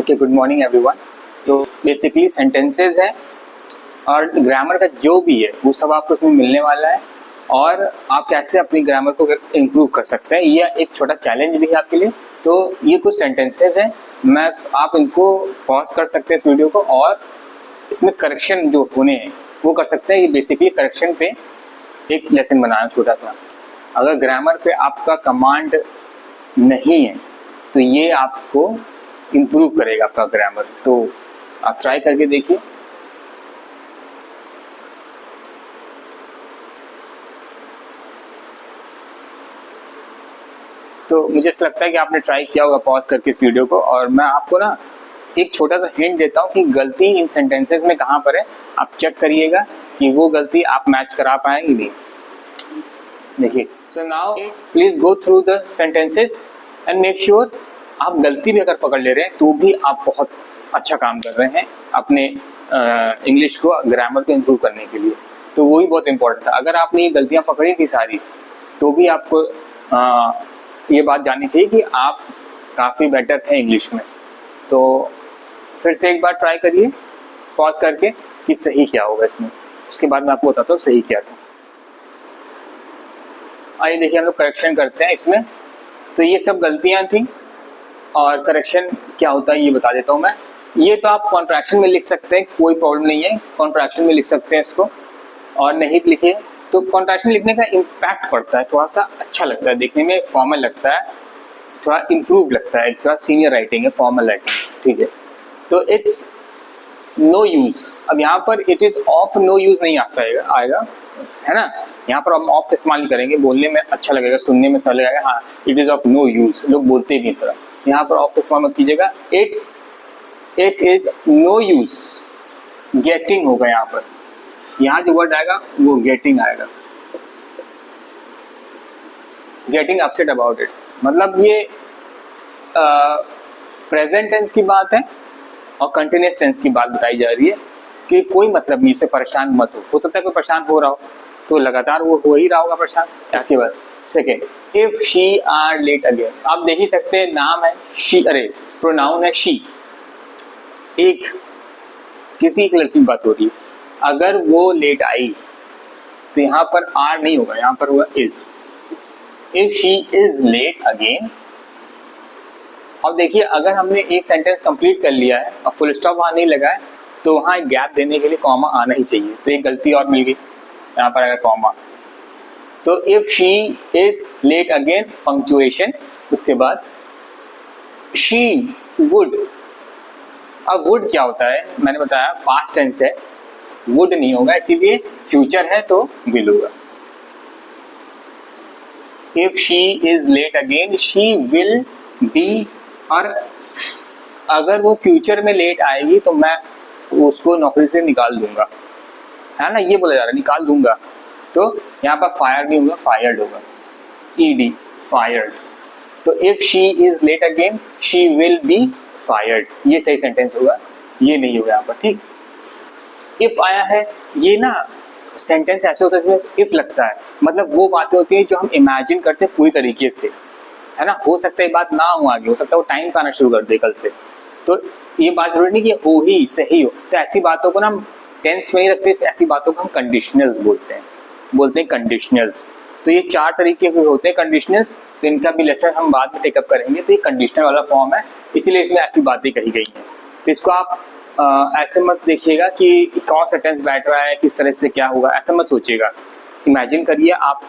Okay, good morning everyone. तो basically sentences है और ग्रामर का जो भी है वो सब आपको इसमें मिलने वाला है और आप कैसे अपनी ग्रामर को इम्प्रूव कर सकते हैं, यह एक छोटा चैलेंज भी है आपके लिए। तो ये कुछ सेंटेंसेस हैं, आप इनको पॉज कर सकते हैं इस वीडियो को और इसमें करेक्शन जो होने हैं वो कर सकते हैं। ये बेसिकली करेक्शन पे एक लेसन बनाया छोटा सा। अगर ग्रामर पे आपका कमांड नहीं है तो ये आपको इम्प्रूव करेगा आपका ग्रामर। तो आप ट्राई करके देखिए। तो मुझे ऐसा लगता है कि आपने ट्राई किया होगा पॉज करके इस वीडियो को, और मैं आपको ना एक छोटा सा हिंट देता हूँ कि गलती इन सेंटेंसेस में कहाँ पर है। आप चेक करिएगा कि वो गलती आप मैच करा पाएंगे नहीं। देखिए, so now please go through the sentences and make sure आप गलती भी अगर पकड़ ले रहे हैं तो भी आप बहुत अच्छा काम कर रहे हैं अपने इंग्लिश को, ग्रामर को इम्प्रूव करने के लिए। तो वही बहुत इंपॉर्टेंट था। अगर आपने ये गलतियाँ पकड़ी थी सारी तो भी आपको ये बात जाननी चाहिए कि आप काफ़ी बेटर हैं इंग्लिश में। तो फिर से एक बार ट्राई करिए पॉज करके कि सही क्या होगा इसमें, उसके बाद मैं आपको बताता हूँ सही क्या था। आइए देखिए, हम लोग करेक्शन करते हैं इसमें। तो ये सब गलतियाँ थी और करेक्शन क्या होता है ये बता देता हूँ मैं। ये तो आप कॉन्ट्रैक्शन में लिख सकते हैं, कोई प्रॉब्लम नहीं है, कॉन्ट्रैक्शन में लिख सकते हैं इसको। और नहीं लिखिए तो कॉन्ट्रैक्शन लिखने का इम्पैक्ट पड़ता है, थोड़ा सा अच्छा लगता है, देखने में फॉर्मल लगता है, थोड़ा इम्प्रूव लगता है, थोड़ा सीनियर राइटिंग है, फॉर्मल राइटिंग, ठीक है। तो इट्स नो यूज, अब यहाँ पर it is of no use नहीं आएगा, है ना। यहाँ पर हम ऑफ इस्तेमाल करेंगे, बोलने में अच्छा लगेगा, सुनने में सरल लगेगा। हाँ, it is of no use, लोग बोलते भी सर, यहाँ पर ऑफ इस्तेमाल मत कीजिएगा। It is no use, getting होगा यहाँ पर। यहाँ जो वर्ड आएगा वो गेटिंग आएगा, गेटिंग अपसेट अबाउट इट। मतलब ये प्रेजेंट टेंस की बात है और कंटिन्यूअस टेंस की बात बताई जा रही है कि कोई मतलब नहीं, इससे परेशान मत हो सकता है कोई परेशान हो रहा हो तो लगातार वो हो ही रहा होगा परेशान। इसके बाद second, if she are late again, आप देख ही सकते हैं नाम है शी, अरे प्रोनाउन है शी, एक किसी एक लड़की की बात हो रही है। अगर वो लेट आई तो यहाँ पर आर नहीं होगा, यहाँ पर होगा is. If she is late again. अब देखिए, अगर हमने एक सेंटेंस कंप्लीट कर लिया है और फुल स्टॉप वहाँ नहीं लगा है तो वहाँ एक गैप देने के लिए कॉमा आना ही चाहिए। तो एक गलती और मिल गई, यहाँ पर आएगा कॉमा। तो if she is late again, punctuation, उसके बाद शी वुड। अब वुड क्या होता है, मैंने बताया पास्ट टेंस है, वुड नहीं होगा, इसीलिए फ्यूचर है तो विल होगा। If she is late again she will be, और अगर वो फ्यूचर में लेट आएगी तो मैं उसको नौकरी से निकाल दूंगा, है ना, ये बोला जा रहा है, निकाल दूंगा। तो यहाँ पर फायर नहीं होगा, फायर्ड होगा, ईडी, फायर्ड। तो if she is late again she will be fired, ये सही सेंटेंस होगा, ये नहीं होगा यहाँ पर, ठीक। इफ आया है, ये ना सेंटेंस ऐसे होता है जिसमें इफ लगता है, मतलब वो बातें होती हैं जो हम इमेजिन करते हैं पूरी तरीके से, है ना। हो सकता है बात ना हो आगे, हो सकता है वो टाइम का आना शुरू कर दे कल से। तो ये बात जरूरी नहीं कि हो ही सही हो, तो ऐसी बातों को ना हम टेंस में ही रखते हैं, ऐसी बातों को हम कंडीशनल्स बोलते हैं कंडीशनल्स। तो ये चार तरीके के होते हैं कंडीशनल्स, तो इनका भी लेसन हम बाद में टेकअप करेंगे। तो ये कंडीशनल वाला फॉर्म है, इसीलिए इसमें ऐसी बातें कही गई हैं। तो इसको आप ऐसे मत देखिएगा कि कौन सा टेंस बैठ रहा है, किस तरह से क्या होगा, ऐसा मत सोचिएगा। इमेजिन करिए आप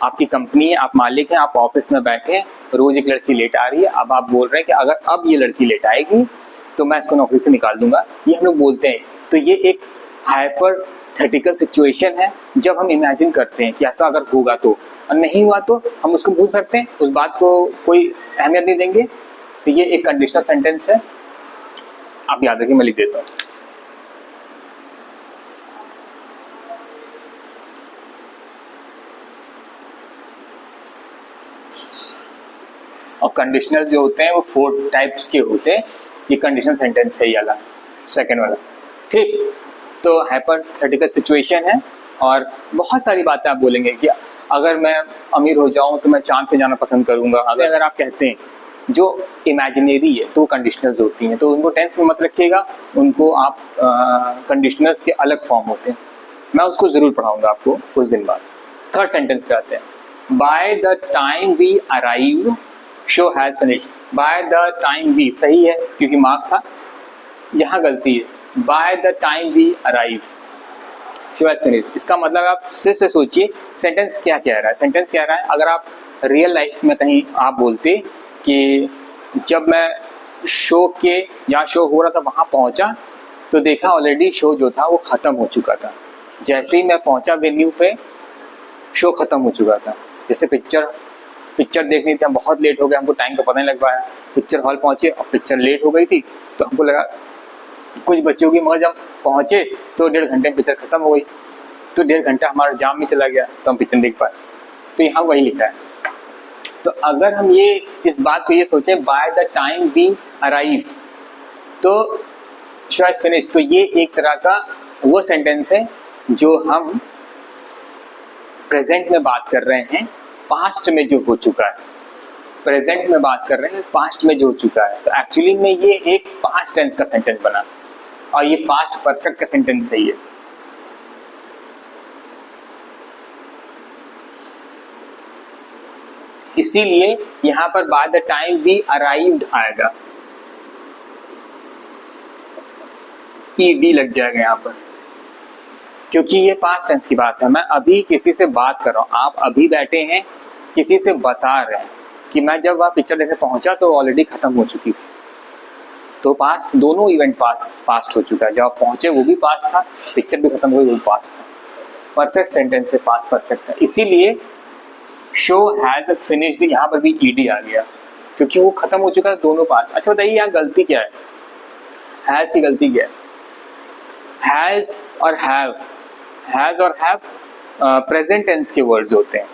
आपकी कंपनी है, आप मालिक हैं, आप ऑफिस में बैठे हैं, रोज एक लड़की लेट आ रही है। अब आप बोल रहे हैं कि अगर अब ये लड़की लेट आएगी तो मैं इसको नौकरी से निकाल दूंगा, ये हम लोग बोलते हैं। तो ये एक हाइपोथेटिकल सिचुएशन है, जब हम इमेजिन करते हैं कि ऐसा अगर होगा तो, और नहीं हुआ तो हम उसको भूल सकते हैं, उस बात को कोई अहमियत नहीं देंगे। तो ये एक कंडीशनल सेंटेंस है, आप याद रखिए, मैं लिख देता हूँ। और कंडीशनल जो होते हैं वो 4 टाइप्स के होते हैं। ये कंडीशनल सेंटेंस है, ये वाला सेकंड वाला, ठीक। तो हाइपोथेटिकल सिचुएशन है और बहुत सारी बातें आप बोलेंगे कि अगर मैं अमीर हो जाऊं तो मैं चांद पे जाना पसंद करूंगा। अगर आप कहते हैं जो इमेजिनरी है तो वो कंडीशनर्स होती हैं, तो उनको टेंस में मत रखिएगा, उनको आप कंडीशनर्स के अलग फॉर्म होते हैं। मैं उसको ज़रूर पढ़ाऊँगा आपको कुछ दिन बाद। थर्ड सेंटेंस पे आते हैं। By the time we arrive show has finish. By the time we सही है क्योंकि मार्क था, यहाँ गलती है। By the time we arrive show has finish, इसका मतलब आप से सोचिए सेंटेंस क्या कह रहा है। सेंटेंस कह रहा है अगर आप रियल लाइफ में कहीं आप बोलते कि जब मैं शो के जहाँ शो हो रहा था वहाँ पहुँचा तो देखा ऑलरेडी शो जो था वो ख़त्म हो चुका था। जैसे ही मैं पहुँचा वेन्यू पे शो ख़त्म हो चुका था। जैसे पिक्चर देखनी थी, हम बहुत लेट हो गए, हमको टाइम का पता नहीं लग पाया। पिक्चर हॉल पहुँचे और पिक्चर लेट हो गई थी तो हमको लगा कुछ बच्चों की, मगर जब पहुँचे तो 1.5 घंटे में पिक्चर ख़त्म हो गई, तो 1.5 घंटा हमारा जाम में चला गया तो हम पिक्चर देख पाए। तो यहाँ वही लिखा है। तो अगर हम ये इस बात को ये सोचें by the time we arrive तो शो हैज़ फिनिश, तो ये एक तरह का वो सेंटेंस है जो हम प्रेजेंट में बात कर रहे हैं, पास्ट में जो हो चुका है। प्रेजेंट में बात कर रहे हैं, पास्ट में जो हो चुका है। तो एक्चुअली में ये एक पास्ट टेंस का सेंटेंस बना और ये पास्ट परफेक्ट का सेंटेंस है ये। इसीलिए यहां पर by the time we arrived आएगा, ईडी लग जाएगा यहां पर, क्योंकि ये पास्ट टेंस की बात है। मैं अभी किसी से बात कर रहा हूं, आप अभी बैठे हैं किसी से बता रहे हैं कि मैं जब वह पिक्चर देखने पहुंचा तो ऑलरेडी खत्म हो चुकी थी। तो पास्ट, दोनों इवेंट पास्ट हो चुका है। जब आप पहुंचे वो भी पास्ट था, पिक्चर भी खत्म हुई वो भी पास्ट था। परफेक्ट सेंटेंस है, पास्ट परफेक्ट है। इसीलिए शो हैज़ फिनिश्ड, यहाँ पर भी ईडी आ गया क्योंकि वो खत्म हो चुका है, दोनों पास्ट। अच्छा बताइए यहाँ गलती क्या है? हैज़ की गलती क्या है? हैज़ और हैव प्रेजेंट टेंस के वर्ड्स होते हैं,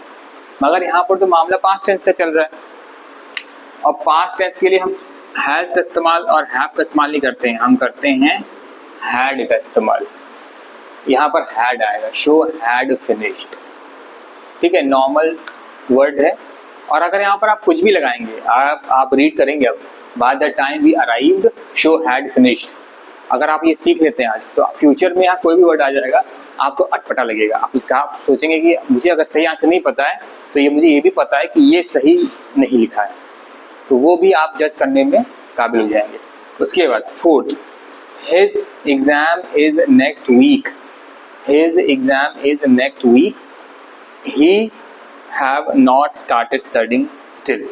मगर यहाँ पर तो मामला पास्ट टेंस का चल रहा है। और पास्ट टेंस के लिए हम हैज़ का इस्तेमाल और हैव का इस्तेमाल नहीं करते हैं, हम करते हैं हैड का इस्तेमाल। यहाँ पर हैड आएगा, शो हैड फिनिश्ड, ठीक है, नॉर्मल वर्ड है। और अगर यहाँ पर आप कुछ भी लगाएंगे, आप रीड करेंगे अब by the time we arrived show had finished, अगर आप ये सीख लेते हैं आज तो फ्यूचर में यहाँ कोई भी वर्ड आ जाएगा आपको अटपटा लगेगा। आप सोचेंगे कि मुझे अगर सही आंसर नहीं पता है तो ये मुझे ये भी पता है कि ये सही नहीं लिखा है, तो वो भी आप जज करने में काबिल हो जाएंगे। उसके बाद fourth, his exam is next week. His exam is next week, he have not started studying still.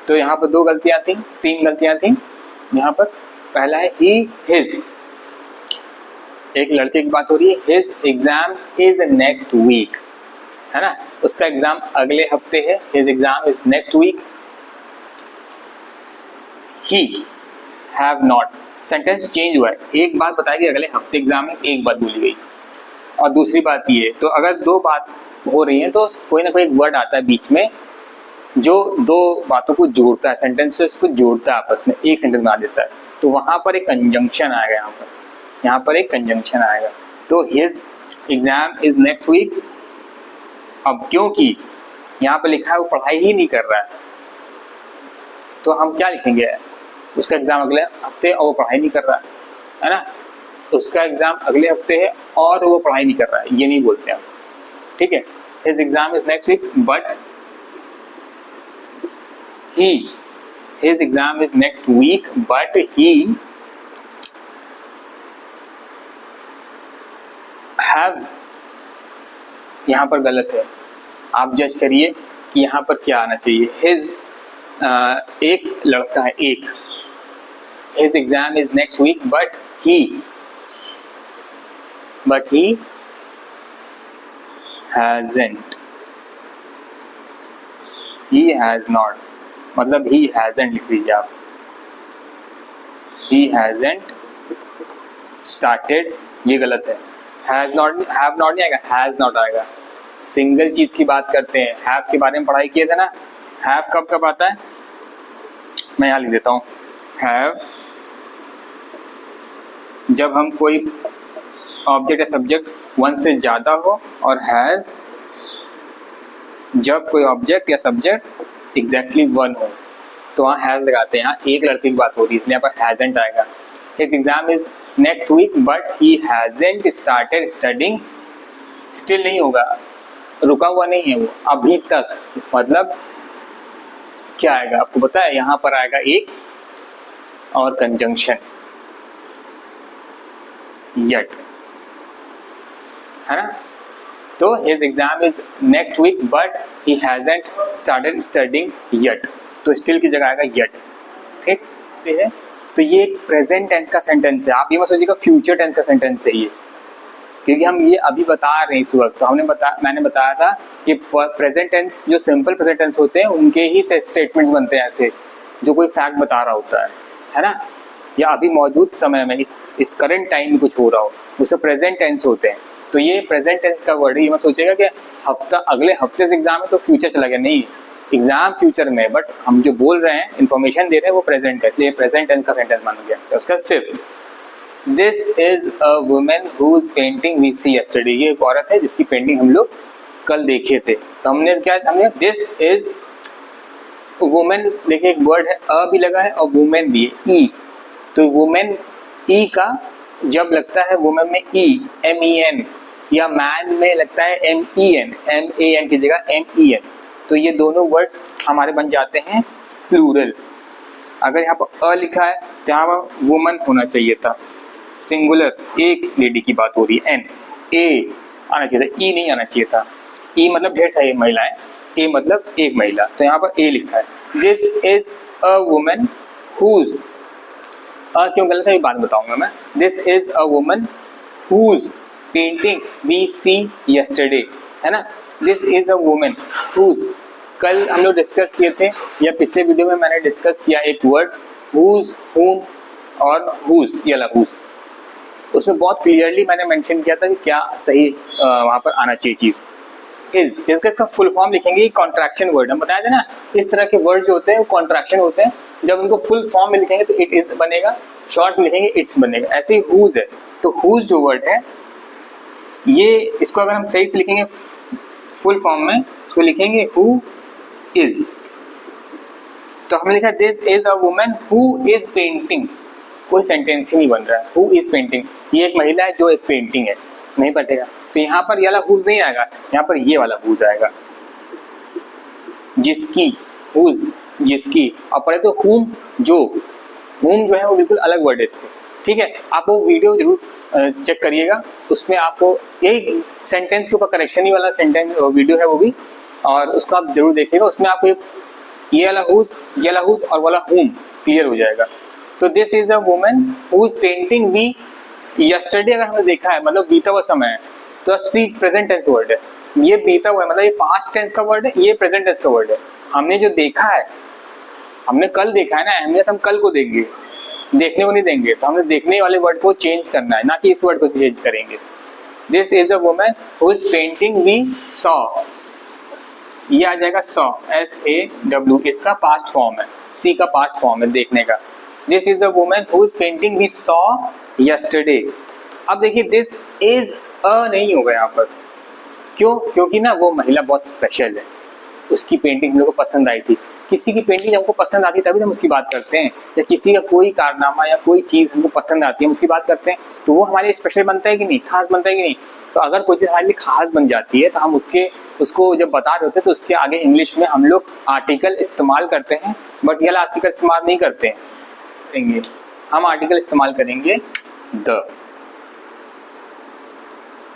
तो यहाँ पर 2 गलतियाँ थी, 3 गलतियाँ थी यहाँ पर। पहला है ही हिज, एक लड़के की बात हो रही है, his exam is next week, है ना, उसका एग्जाम अगले हफ्ते है, his exam is next week. He have not, sentence change हुआ है, एक बात बताई गई अगले हफ्ते एग्जाम है, एक बात बोली गई। और दूसरी बात ये, तो अगर 2 बात हो रही है तो कोई ना कोई एक वर्ड आता है बीच में जो 2 बातों को जोड़ता है, सेंटेंस से उसको जोड़ता है आपस में, एक सेंटेंस बना देता है। तो वहां पर एक कंजंक्शन आएगा, यहाँ पर एक कंजंक्शन आएगा। तो his exam is next week. अब क्योंकि यहाँ पर लिखा है वो पढ़ाई ही नहीं कर रहा है, तो हम क्या लिखेंगे, उसका एग्जाम अगले हफ्ते और वो पढ़ाई नहीं कर रहा है ना, उसका एग्जाम अगले हफ्ते है और वो पढ़ाई नहीं कर रहा है, ये नहीं बोलते हम, ठीक है। His exam is next week but his exam is next week but he have, यहाँ पर गलत है, आप जज करिए कि यहाँ पर क्या आना चाहिए। his एक लड़का है, एक, his exam is next week but he hasn't, he has not, मतलब he hasn't लिख दीजिए आप, he hasn't started, ये गलत है। has not, have not नहीं आएगा, has not आएगा। सिंगल चीज की बात करते हैं, have के बारे में पढ़ाई किए थे ना, have कब आता है, मैं यहाँ लिख देता हूँ, have जब हम कोई ऑब्जेक्ट या सब्जेक्ट 1 से ज़्यादा हो, और has जब कोई ऑब्जेक्ट या सब्जेक्ट एग्जैक्टली 1 हो। तो वहाँ हैज लगाते हैं। यहाँ एक लड़के की बात हो रही है इसलिए यहाँ पर हैजंट आएगा। His exam is next week but he hasn't started studying. Still नहीं होगा, रुका हुआ नहीं है वो, अभी तक। मतलब क्या आएगा आपको पता है? यहाँ पर आएगा एक और कंजंक्शन yet, है ना। तो his exam is next week but he hasn't started studying yet, तो still की जगह आएगा yet। ठीक है, तो ये एक प्रेजेंट टेंस का सेंटेंस है। आप ये मत सोचिएगा फ्यूचर टेंस का सेंटेंस है ये, क्योंकि हम ये अभी बता रहे हैं इस वक्त। तो मैंने बताया था कि प्रेजेंट टेंस जो सिंपल प्रेजेंट टेंस होते हैं उनके ही स्टेटमेंट्स बनते हैं ऐसे, जो कोई फैक्ट बता रहा होता है ना, या अभी मौजूद समय में इस करंट टाइम में कुछ हो रहा हो, उसे प्रेजेंट टेंस होते हैं। तो ये प्रेजेंट टेंस का वर्ड है। ये मैं सोचेगा कि अगले हफ्ते से एग्जाम है तो फ्यूचर चला गया, नहीं, एग्जाम फ्यूचर में, बट हम जो बोल रहे हैं इन्फॉर्मेशन दे रहे हैं वो प्रेजेंट है, इसलिए प्रेजेंट टेंस का सेंटेंस माना गया। तो उसका fifth, this is a women whose painting we see yesterday. ये एक औरत है जिसकी पेंटिंग हम लोग कल देखे थे। तो हमने दिस इज वुमेन, देखिए एक वर्ड है अ भी लगा है और वुमेन भी है, ई। तो वुमेन ई का जब लगता है वुमेन में ई, MEN, या मैन में लगता है MEN, MAN की जगह MEN, तो ये दोनों वर्ड्स हमारे बन जाते हैं प्लूरल। अगर यहाँ पर अ लिखा है तो यहाँ पर वुमन होना चाहिए था, सिंगुलर, एक लेडी की बात हो रही है, एन, ए आना चाहिए था, ई नहीं आना चाहिए था। ई मतलब ढेर सारी महिलाएं, ए मतलब एक महिला, तो यहाँ पर ए लिखा है। This is a woman whose, क्यों गलत है ये बात बताऊंगा मैं। This is a woman whose painting we see yesterday, है ना। This is a woman whose, कल हम लोग डिस्कस किए थे, या पिछले वीडियो में मैंने डिस्कस किया एक वर्ड हुज, हुम और हुज, ये वाला हुज, उसमें बहुत क्लियरली मैंने मेंशन किया था कि क्या सही वहाँ पर आना चाहिए चीज़। हिज, इसका फुल फॉर्म लिखेंगे कॉन्ट्रैक्शन वर्ड, हम बताया था ना, इस तरह के वर्ड्स जो होते हैं वो कॉन्ट्रैक्शन होते हैं। जब उनको फुल फॉर्म में लिखेंगे तो इट इज बनेगा, शॉर्ट में लिखेंगे इट्स बनेगा। ऐसे ही हुज है, तो हुज जो वर्ड है ये, इसको अगर हम सही से लिखेंगे फुल फॉर्म में तो लिखेंगे हु इज। तो हमने लिखा this is a woman who is painting, कोई सेंटेंस ही नहीं बन रहा है। हु इज पेंटिंग, ये एक महिला है जो एक पेंटिंग है, नहीं बटेगा। तो यहाँ पर ये वाला हुज नहीं आएगा, यहाँ पर ये वाला हुज आएगा, जिसकी, हुज जिसकी। और पढ़े तो हुम, जो, हुम जो है वो बिल्कुल अलग वर्ड है इससे, ठीक है। आप वो वीडियो जरूर चेक करिएगा, उसमें आपको यही सेंटेंस के ऊपर करेक्शन ही वाला सेंटेंस वीडियो है वो भी, और उसको आप जरूर देखिएगा। उसमें आपको ये वाला हुज, ये वाला हुज और वाला हुम क्लियर हो जाएगा। तो this is a woman whose painting we yesterday, अगर हमने देखा है मतलब बीता हुआ समय है, तो सी प्रेजेंट टेंस वर्ड है। ये बीता हुआ है मतलब ये पास्ट टेंस का वर्ड है, ये प्रेजेंट टेंस का वर्ड है। हमने जो देखा है, हमने कल देखा है ना, अहमियत हम कल को देंगे, देखने को नहीं देंगे। तो हमें देखने वाले वर्ड को चेंज करना है, ना कि इस वर्ड को चेंज करेंगे। This is a woman whose painting we saw, ये आ जाएगा सॉ, SAW, इसका पास्ट फॉर्म है, सी का पास्ट फॉर्म है देखने का। This is a woman whose painting we saw yesterday. अब देखिए दिस इज अ नहीं होगा यहाँ पर, क्यों? क्योंकि ना वो महिला बहुत स्पेशल है, उसकी पेंटिंग हम लोग को पसंद आई थी। किसी की पेंटिंग हमको पसंद आती है तभी हम उसकी बात करते हैं, या किसी का कोई कारनामा या कोई चीज़ हमको पसंद आती है हम उसकी बात करते हैं, तो वो हमारे लिए स्पेशल बनता है कि नहीं, खास बनता है कि नहीं। तो अगर कोई चीज़ हमारे लिए खास बन जाती है तो हम उसको जब बता रहे होते हैं तो उसके आगे इंग्लिश में हम लोग आर्टिकल इस्तेमाल करते हैं, बट ये आर्टिकल इस्तेमाल नहीं करते हैं, हम आर्टिकल इस्तेमाल करेंगे द,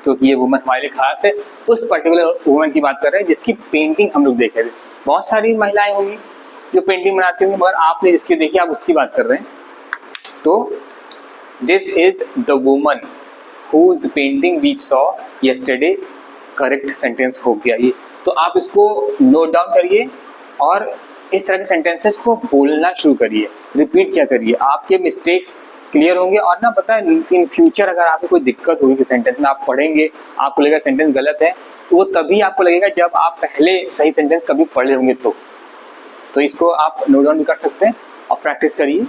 क्योंकि ये वुमन हमारे लिए खास है। उस पर्टिकुलर वुमन की बात कर रहे हैं जिसकी पेंटिंग हम लोग देखे थे। बहुत सारी महिलाएं होंगी जो पेंटिंग बनाती होंगी, मगर आपने जिसकी देखी आप उसकी बात कर रहे हैं। तो this is the woman whose painting we saw yesterday, correct sentence हो गया ये। तो आप इसको नोट डाउन करिए और इस तरह के सेंटेंसेस को बोलना शुरू करिए, रिपीट क्या करिए, आपके मिस्टेक्स क्लियर होंगे। और ना पता है इन फ्यूचर अगर आपको कोई दिक्कत होगी कि सेंटेंस में आप पढ़ेंगे आपको लगेगा सेंटेंस गलत है, तो वो तभी आपको लगेगा जब आप पहले सही सेंटेंस कभी पढ़े होंगे तो इसको आप नोट डाउन भी कर सकते हैं और प्रैक्टिस करिए।